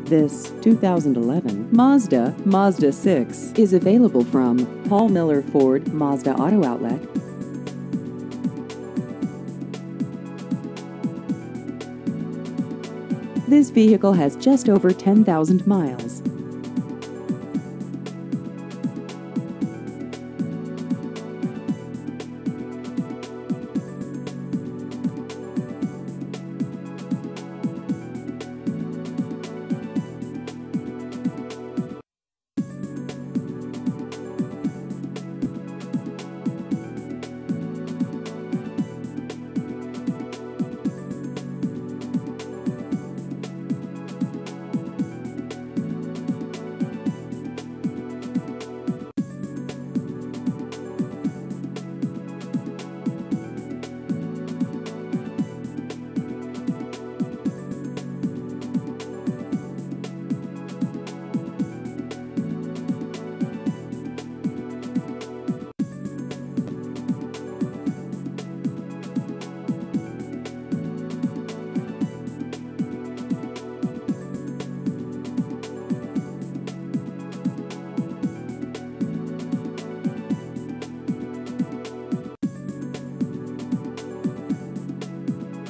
This 2011 Mazda MAZDA6 is available from Paul Miller Ford Mazda Auto Outlet. This vehicle has just over 10,000 miles.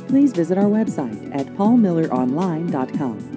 Please visit our website at paulmilleronline.com.